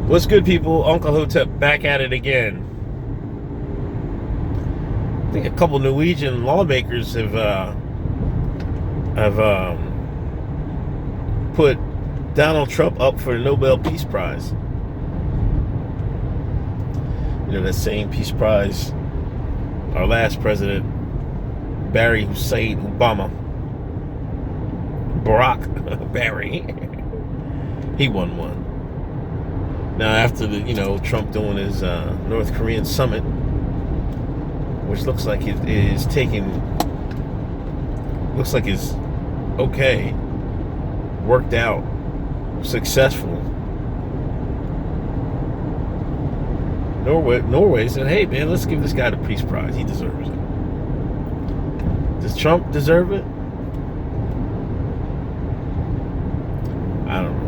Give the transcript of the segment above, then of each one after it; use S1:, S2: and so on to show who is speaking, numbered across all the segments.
S1: What's good, people? Uncle Hotep back at it again. I think a couple Norwegian lawmakers have put Donald Trump up for the Nobel Peace Prize. You know, that same Peace Prize our last president, Barry Hussein Obama, Barack Barry, he won one. Now, after Trump doing his North Korean summit, which looks like it is okay, worked out, successful. Norway said, "Hey, man, let's give this guy the Peace Prize. He deserves it." Does Trump deserve it? I don't know.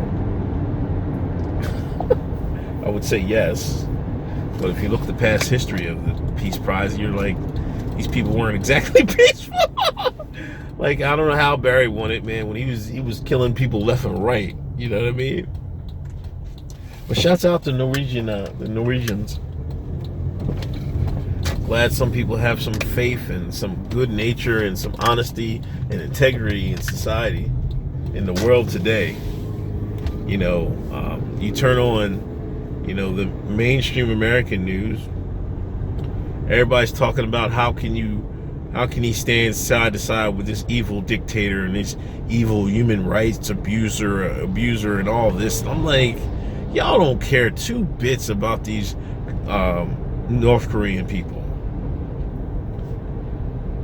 S1: I would say yes, but if you look at the past history of the Peace Prize, you're like, these people weren't exactly peaceful. Like, I don't know how Barry won it, man, when he was killing people left and right. You know what I mean? But shouts out to the Norwegians. Glad some people have some faith and some good nature and some honesty and integrity in society, in the world today. You turn on, the mainstream American news. Everybody's talking about how can he stand side to side with this evil dictator and this evil human rights abuser and all this. And I'm like, y'all don't care two bits about these North Korean people.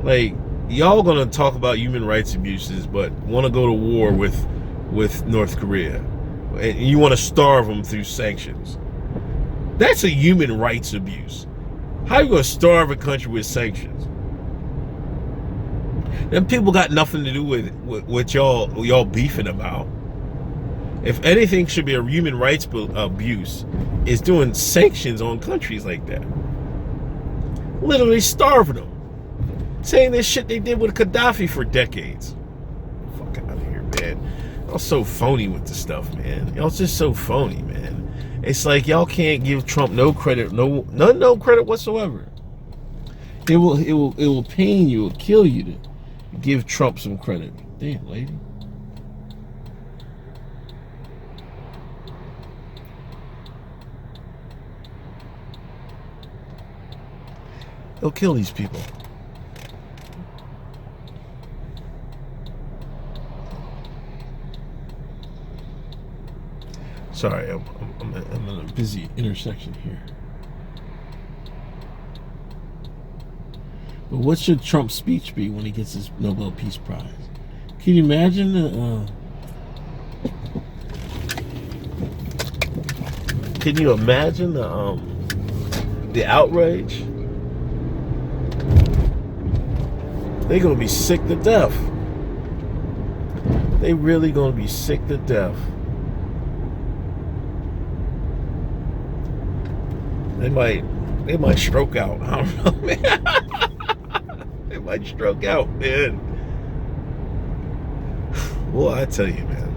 S1: Like, y'all gonna talk about human rights abuses, but want to go to war with North Korea, and you want to starve them through sanctions. That's a human rights abuse. How you gonna starve a country with sanctions? Them people got nothing to do with what y'all beefing about. If anything should be a human rights abuse, is doing sanctions on countries like that. Literally starving them. Saying this shit they did with Gaddafi for decades. Fuck out of here, man. Y'all so phony with the stuff, man. Y'all just so phony, man. It's like y'all can't give Trump no credit, no credit whatsoever. It will pain you, it will kill you to give Trump some credit. Damn, lady. He'll kill these people. Sorry, I'm in a busy intersection here. But what should Trump's speech be when he gets his Nobel Peace Prize? Can you imagine the outrage? They're gonna be sick to death. They really gonna be sick to death. They might stroke out. I don't know, man. They might stroke out, man. Well, I tell you, man.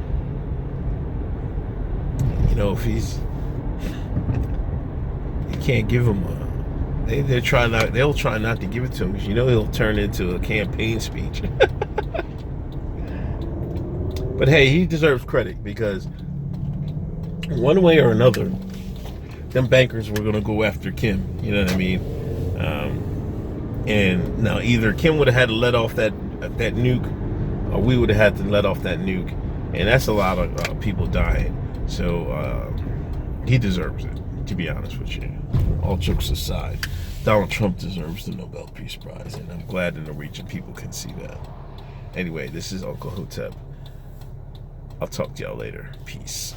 S1: If you can't give him they'll try not to give it to him, because he'll turn into a campaign speech. But hey, he deserves credit, because one way or another, them bankers were going to go after Kim. You know what I mean? And now either Kim would have had to let off that nuke, or we would have had to let off that nuke. And that's a lot of people dying. So he deserves it, to be honest with you. All jokes aside, Donald Trump deserves the Nobel Peace Prize. And I'm glad the Norwegian people can see that. Anyway, this is Uncle Hotep. I'll talk to y'all later. Peace.